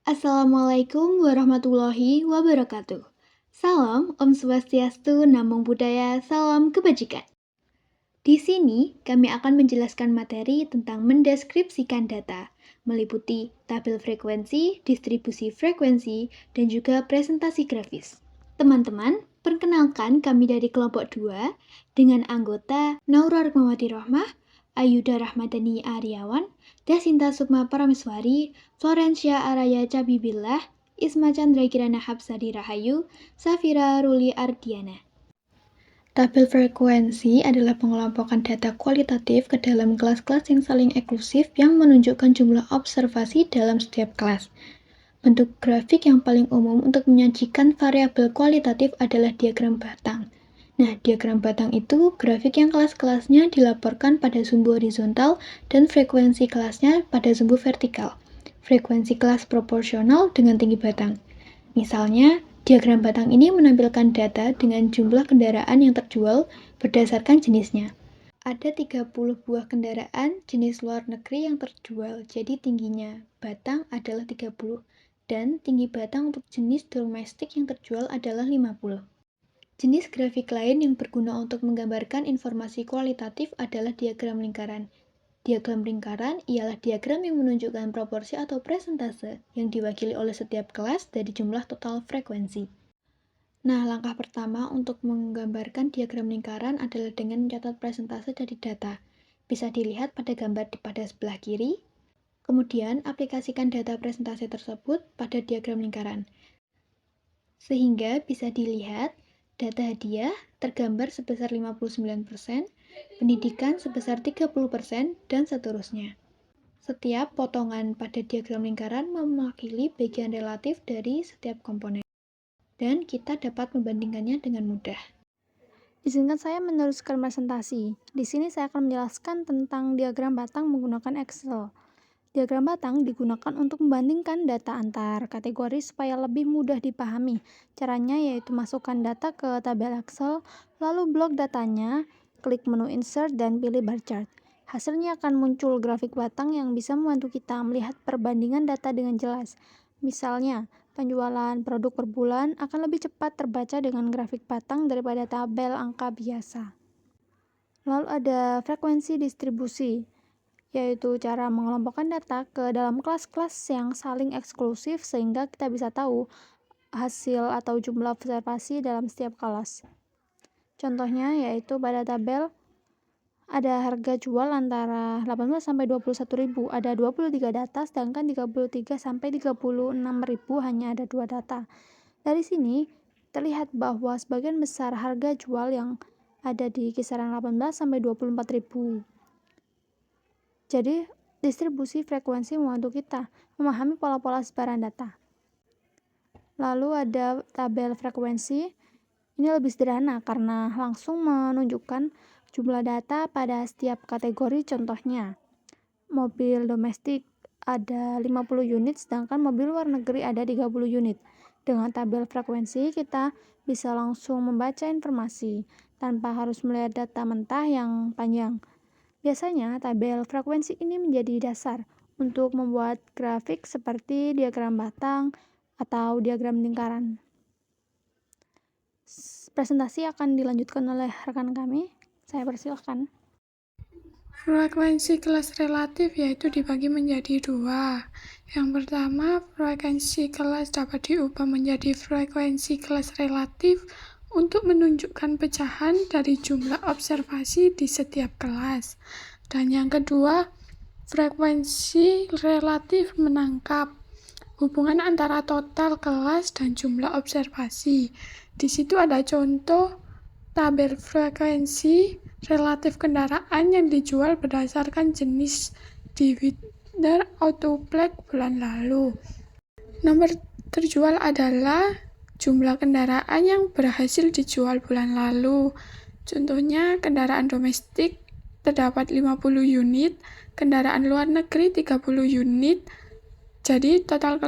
Assalamualaikum warahmatullahi wabarakatuh. Salam Om Swastiastu, Namo Buddhaya, salam kebajikan. Di sini kami akan menjelaskan materi tentang mendeskripsikan data, meliputi tabel frekuensi, distribusi frekuensi, dan juga presentasi grafis. Teman-teman, perkenalkan kami dari kelompok 2 dengan anggota Naura Rukmawati Rohmah, Ayuda Rahmadani Aryawan, Dasinta Sukma Parameswari, Florencia Araya Cabibillah, Isma Chandra Kirana Hapsari Rahayu, Safira Ruli Ardiana. Tabel frekuensi adalah pengelompokan data kualitatif ke dalam kelas-kelas yang saling eksklusif yang menunjukkan jumlah observasi dalam setiap kelas. Bentuk grafik yang paling umum untuk menyajikan variabel kualitatif adalah diagram batang. Nah, diagram batang itu grafik yang kelas-kelasnya dilaporkan pada sumbu horizontal dan frekuensi kelasnya pada sumbu vertikal. Frekuensi kelas proporsional dengan tinggi batang. Misalnya, diagram batang ini menampilkan data dengan jumlah kendaraan yang terjual berdasarkan jenisnya. Ada 30 buah kendaraan jenis luar negeri yang terjual, jadi tingginya batang adalah 30, dan tinggi batang untuk jenis domestik yang terjual adalah 50. Jenis grafik lain yang berguna untuk menggambarkan informasi kualitatif adalah diagram lingkaran. Diagram lingkaran ialah diagram yang menunjukkan proporsi atau persentase yang diwakili oleh setiap kelas dari jumlah total frekuensi. Nah, langkah pertama untuk menggambarkan diagram lingkaran adalah dengan mencatat persentase dari data. Bisa dilihat pada gambar pada sebelah kiri. Kemudian, aplikasikan data presentasi tersebut pada diagram lingkaran. Sehingga bisa dilihat data hadiah tergambar sebesar 59%, pendidikan sebesar 30%, dan seterusnya. Setiap potongan pada diagram lingkaran mewakili bagian relatif dari setiap komponen, dan kita dapat membandingkannya dengan mudah. Izinkan saya meneruskan presentasi. Di sini saya akan menjelaskan tentang diagram batang menggunakan Excel. Diagram batang digunakan untuk membandingkan data antar kategori supaya lebih mudah dipahami. Caranya yaitu masukkan data ke tabel Excel, lalu blok datanya, klik menu Insert, dan pilih bar chart. Hasilnya akan muncul grafik batang yang bisa membantu kita melihat perbandingan data dengan jelas. Misalnya, penjualan produk per bulan akan lebih cepat terbaca dengan grafik batang daripada tabel angka biasa. Lalu ada frekuensi distribusi, yaitu cara mengelompokkan data ke dalam kelas-kelas yang saling eksklusif sehingga kita bisa tahu hasil atau jumlah observasi dalam setiap kelas. Contohnya yaitu pada tabel ada harga jual antara 18 sampai 21.000, ada 23 data, sedangkan 33 sampai 36.000 hanya ada 2 data. Dari sini terlihat bahwa sebagian besar harga jual yang ada di kisaran 18 sampai 24.000. Jadi, distribusi frekuensi membantu kita memahami pola-pola sebaran data. Lalu ada tabel frekuensi. Ini lebih sederhana karena langsung menunjukkan jumlah data pada setiap kategori. Contohnya, mobil domestik ada 50 unit, sedangkan mobil luar negeri ada 30 unit. Dengan tabel frekuensi, kita bisa langsung membaca informasi tanpa harus melihat data mentah yang panjang. Biasanya, tabel frekuensi ini menjadi dasar untuk membuat grafik seperti diagram batang atau diagram lingkaran. Presentasi akan dilanjutkan oleh rekan kami. Saya persilahkan. Frekuensi kelas relatif yaitu dibagi menjadi dua. Yang pertama, frekuensi kelas dapat diubah menjadi frekuensi kelas relatif untuk menunjukkan pecahan dari jumlah observasi di setiap kelas. Dan yang kedua, frekuensi relatif menangkap hubungan antara total kelas dan jumlah observasi. Di situ ada contoh tabel frekuensi relatif kendaraan yang dijual berdasarkan jenis divider autoplate bulan lalu. Nomor terjual adalah jumlah kendaraan yang berhasil dijual bulan lalu. Contohnya kendaraan domestik terdapat 50 unit, kendaraan luar negeri 30 unit. Jadi total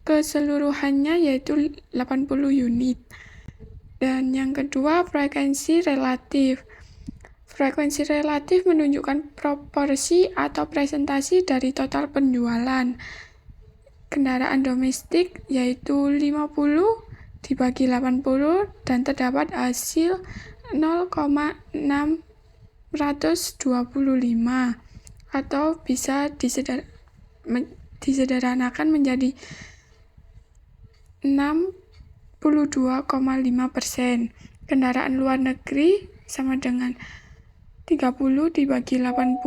keseluruhannya yaitu 80 unit. Dan yang kedua, frekuensi relatif. Frekuensi relatif menunjukkan proporsi atau presentasi dari total penjualan. kendaraan domestik yaitu 50 dibagi 80 dan terdapat hasil 0,625 atau bisa disederhanakan menjadi 62,5%. Kendaraan luar negeri sama dengan 30 dibagi 80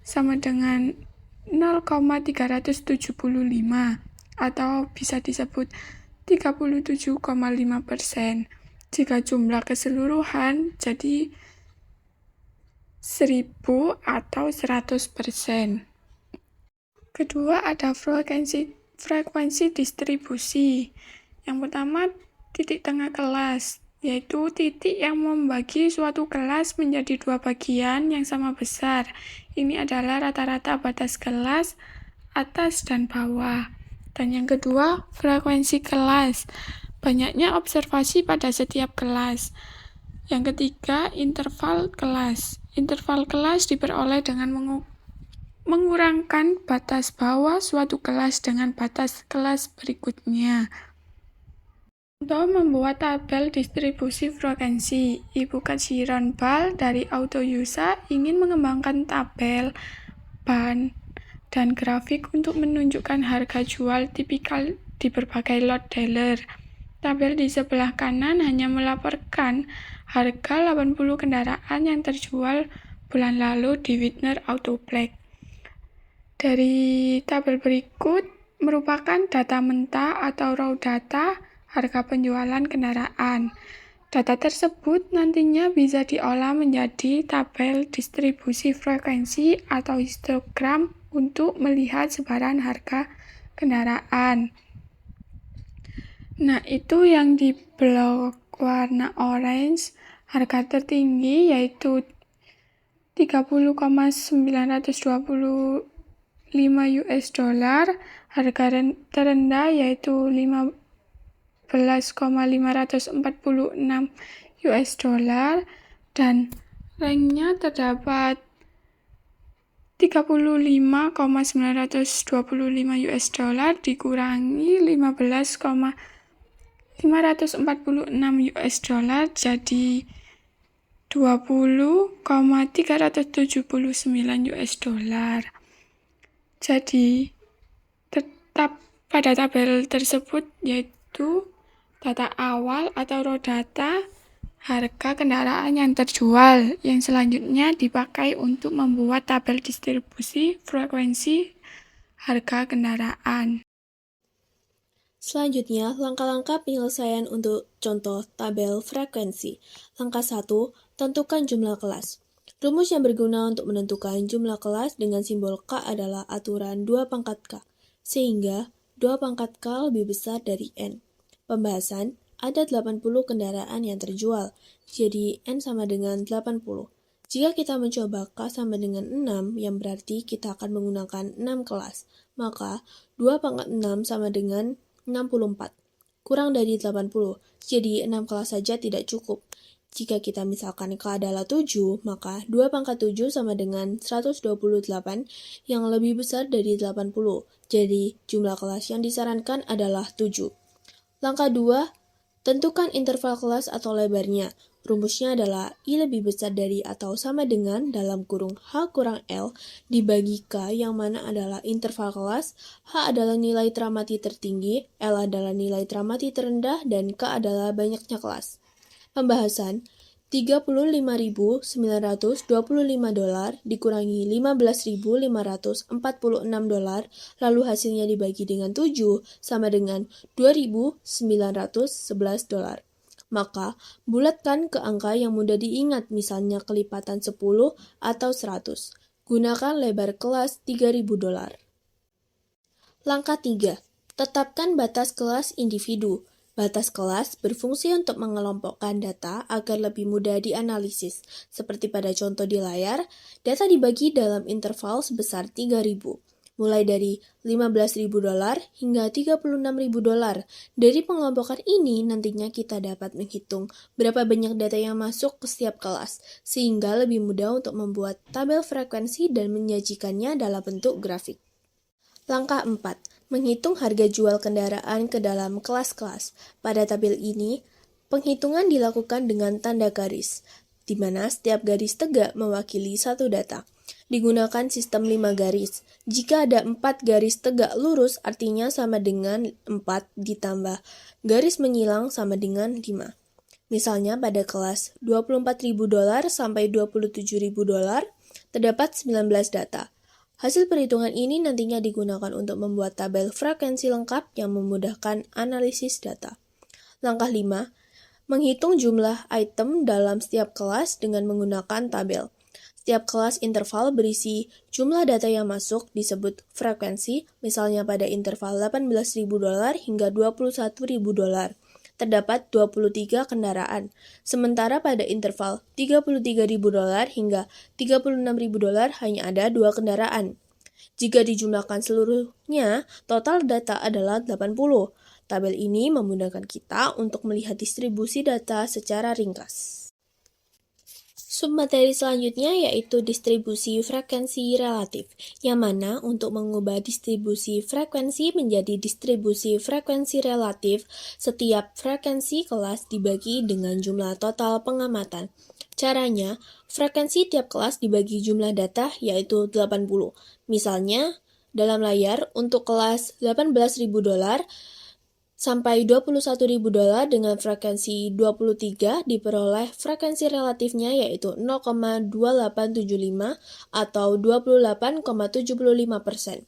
sama dengan 0,375 atau bisa disebut 37,5%. Jika jumlah keseluruhan jadi 1000 atau 100%. Kedua ada frekuensi distribusi. Yang pertama titik tengah kelas, yaitu titik yang membagi suatu kelas menjadi dua bagian yang sama besar. Ini adalah rata-rata batas kelas atas dan bawah. Dan yang kedua, frekuensi kelas. Banyaknya observasi pada setiap kelas. Yang ketiga, interval kelas. Interval kelas diperoleh dengan mengurangkan batas bawah suatu kelas dengan batas kelas berikutnya. Untuk membuat tabel distribusi frekuensi, Ibu Katsiron Bal dari Autousa ingin mengembangkan tabel, ban, dan grafik untuk menunjukkan harga jual tipikal di berbagai lot dealer. Tabel di sebelah kanan hanya melaporkan harga 80 kendaraan yang terjual bulan lalu di Widner Autoplex. Dari tabel berikut merupakan data mentah atau raw data harga penjualan kendaraan. Data tersebut nantinya bisa diolah menjadi tabel distribusi frekuensi atau histogram untuk melihat sebaran harga kendaraan. Nah, itu yang di blok warna orange, harga tertinggi yaitu 30,925 US dollar, harga terendah yaitu 15,546 US dollar, dan ranknya terdapat 35,925 US dollar dikurangi 15,546 US dollar jadi 20,379 US dollar. Jadi tetap pada tabel tersebut yaitu data awal atau raw data harga kendaraan yang terjual, yang selanjutnya dipakai untuk membuat tabel distribusi frekuensi harga kendaraan. Selanjutnya, langkah-langkah penyelesaian untuk contoh tabel frekuensi. Langkah 1, tentukan jumlah kelas. Rumus yang berguna untuk menentukan jumlah kelas dengan simbol K adalah aturan 2 pangkat K, sehingga 2 pangkat K lebih besar dari N. Pembahasan, ada 80 kendaraan yang terjual, jadi N sama dengan 80. Jika kita mencoba K sama dengan 6, yang berarti kita akan menggunakan 6 kelas, maka 2 pangkat 6 sama dengan 64. Kurang dari 80, jadi 6 kelas saja tidak cukup. Jika kita misalkan K adalah 7, maka 2 pangkat 7 sama dengan 128 yang lebih besar dari 80. Jadi, jumlah kelas yang disarankan adalah 7. Langkah 2, tentukan interval kelas atau lebarnya. Rumusnya adalah I lebih besar dari atau sama dengan dalam kurung H kurang L dibagi K yang mana adalah interval kelas, H adalah nilai teramati tertinggi, L adalah nilai teramati terendah, dan K adalah banyaknya kelas. Pembahasan, 35.925 dolar dikurangi 15.546 dolar, lalu hasilnya dibagi dengan 7 sama dengan 2.911 dolar. Maka, bulatkan ke angka yang mudah diingat, misalnya kelipatan 10 atau 100. Gunakan lebar kelas 3.000 dolar. Langkah 3. Tetapkan batas kelas individu. Batas kelas berfungsi untuk mengelompokkan data agar lebih mudah dianalisis. Seperti pada contoh di layar, data dibagi dalam interval sebesar 3.000. Mulai dari 15.000 dolar hingga 36.000 dolar. Dari pengelompokan ini nantinya kita dapat menghitung berapa banyak data yang masuk ke setiap kelas, sehingga lebih mudah untuk membuat tabel frekuensi dan menyajikannya dalam bentuk grafik. Langkah 4. Menghitung harga jual kendaraan ke dalam kelas-kelas. Pada tabel ini, penghitungan dilakukan dengan tanda garis, di mana setiap garis tegak mewakili satu data. Digunakan sistem 5 garis. Jika ada 4 garis tegak lurus, artinya sama dengan 4 ditambah garis menyilang sama dengan 5. Misalnya pada kelas $24.000 sampai $27.000, terdapat 19 data. Hasil perhitungan ini nantinya digunakan untuk membuat tabel frekuensi lengkap yang memudahkan analisis data. Langkah 5. Menghitung jumlah item dalam setiap kelas dengan menggunakan tabel. Setiap kelas interval berisi jumlah data yang masuk disebut frekuensi, misalnya pada interval $18.000 hingga $21.000. Terdapat 23 kendaraan, sementara pada interval $33.000 hingga $36.000 hanya ada 2 kendaraan. Jika dijumlahkan seluruhnya, total data adalah 80. Tabel ini memudahkan kita untuk melihat distribusi data secara ringkas. Submateri selanjutnya yaitu distribusi frekuensi relatif, yang mana untuk mengubah distribusi frekuensi menjadi distribusi frekuensi relatif, setiap frekuensi kelas dibagi dengan jumlah total pengamatan. Caranya, frekuensi tiap kelas dibagi jumlah data yaitu 80. Misalnya, dalam layar untuk kelas $18.000 sampai $21.000 dengan frekuensi 23 diperoleh frekuensi relatifnya yaitu 0,2875 atau 28,75%.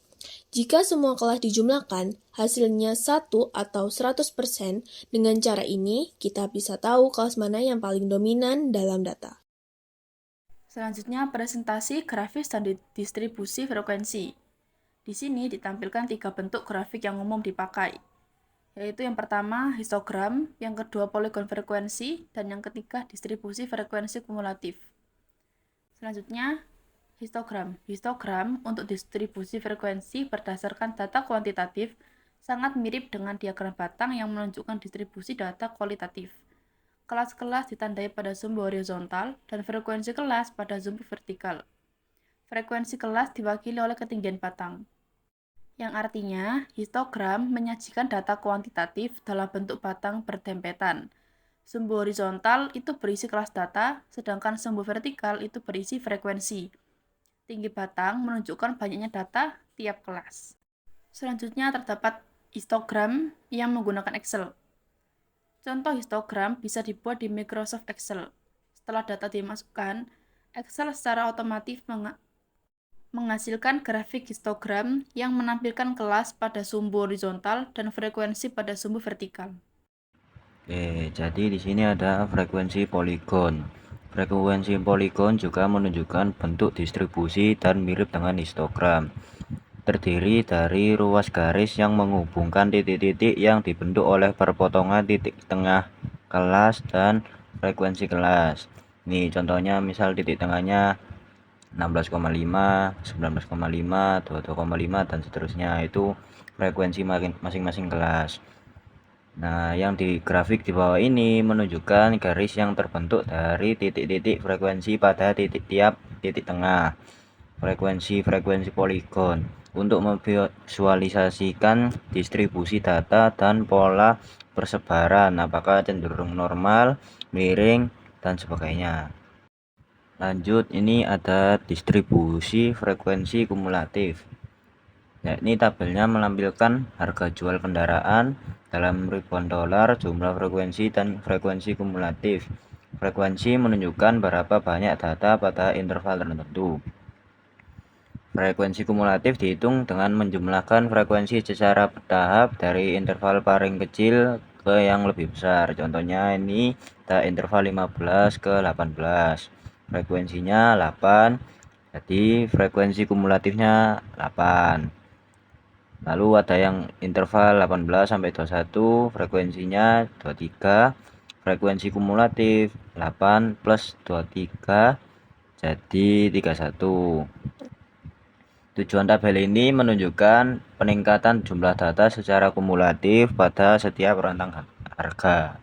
Jika semua kelas dijumlahkan, hasilnya 1 atau 100%. Dengan cara ini, kita bisa tahu kelas mana yang paling dominan dalam data. Selanjutnya, presentasi grafis dan distribusi frekuensi. Di sini ditampilkan 3 bentuk grafik yang umum dipakai, yaitu yang pertama histogram, yang kedua poligon frekuensi, dan yang ketiga distribusi frekuensi kumulatif. Selanjutnya, histogram. Histogram untuk distribusi frekuensi berdasarkan data kuantitatif sangat mirip dengan diagram batang yang menunjukkan distribusi data kualitatif. Kelas-kelas ditandai pada sumbu horizontal dan frekuensi kelas pada sumbu vertikal. Frekuensi kelas diwakili oleh ketinggian batang, yang artinya histogram menyajikan data kuantitatif dalam bentuk batang berdempetan. Sumbu horizontal itu berisi kelas data, sedangkan sumbu vertikal itu berisi frekuensi. Tinggi batang menunjukkan banyaknya data tiap kelas. Selanjutnya terdapat histogram yang menggunakan Excel. Contoh histogram bisa dibuat di Microsoft Excel. Setelah data dimasukkan, Excel secara otomatis menghasilkan grafik histogram yang menampilkan kelas pada sumbu horizontal dan frekuensi pada sumbu vertikal. Oke, jadi di sini ada frekuensi poligon. Frekuensi poligon juga menunjukkan bentuk distribusi dan mirip dengan histogram. Terdiri dari ruas garis yang menghubungkan titik-titik yang dibentuk oleh perpotongan titik tengah kelas dan frekuensi kelas. Ini contohnya, misal titik tengahnya 16,5, 19,5, 22,5 dan seterusnya, itu frekuensi masing-masing kelas. Nah, yang di grafik di bawah ini menunjukkan garis yang terbentuk dari titik-titik frekuensi pada tiap titik tengah. Frekuensi poligon untuk memvisualisasikan distribusi data dan pola persebaran, apakah cenderung normal, miring, dan sebagainya. Lanjut, ini ada distribusi frekuensi kumulatif. Nah, ini tabelnya menampilkan harga jual kendaraan dalam ribuan dolar, jumlah frekuensi, dan frekuensi kumulatif. Frekuensi menunjukkan berapa banyak data pada interval tertentu. Frekuensi kumulatif dihitung dengan menjumlahkan frekuensi secara bertahap dari interval paling kecil ke yang lebih besar. Contohnya ini ada interval 15 ke 18. Frekuensinya 8, jadi frekuensi kumulatifnya 8. Lalu ada yang interval 18 sampai 21, frekuensinya 23. Frekuensi kumulatif 8 plus 23 jadi 31. Tujuan tabel ini menunjukkan peningkatan jumlah data secara kumulatif pada setiap rentang harga.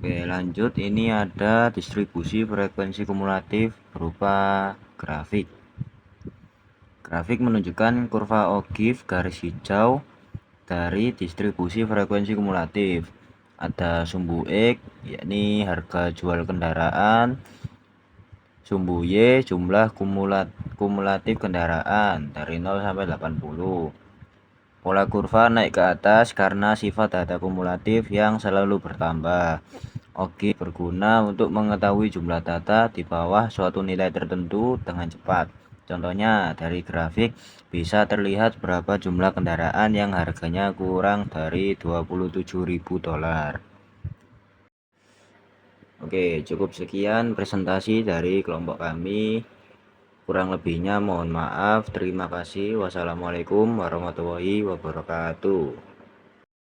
Oke, lanjut, ini ada distribusi frekuensi kumulatif berupa grafik. Grafik menunjukkan kurva Ogive garis hijau dari distribusi frekuensi kumulatif. Ada sumbu X, yakni harga jual kendaraan, sumbu Y, jumlah kumulatif kendaraan dari 0 sampai 80. Pola kurva naik ke atas karena sifat data kumulatif yang selalu bertambah. Ogive berguna untuk mengetahui jumlah data di bawah suatu nilai tertentu dengan cepat. Contohnya, dari grafik bisa terlihat berapa jumlah kendaraan yang harganya kurang dari $27.000. Oke, cukup sekian presentasi dari kelompok kami. Kurang lebihnya mohon maaf. Terima kasih. Wassalamualaikum warahmatullahi wabarakatuh.